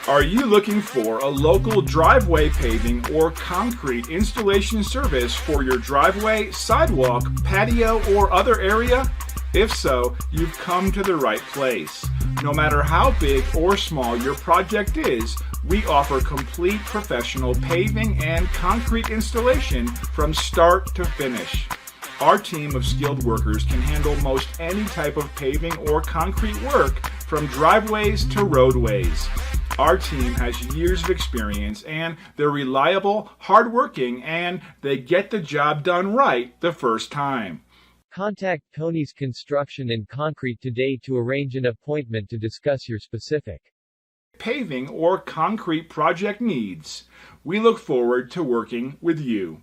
Are you looking for a local driveway paving or concrete installation service for your driveway, sidewalk, patio, or other area? If so, you've come to the right place. No matter how big or small your project is, we offer complete professional paving and concrete installation from start to finish. Our team of skilled workers can handle most any type of paving or concrete work, from driveways to roadways. Our team has years of experience, and they're reliable, hardworking, and they get the job done right the first time. Contact Tony's Construction and Concrete today to arrange an appointment to discuss your specific paving or concrete project needs. We look forward to working with you.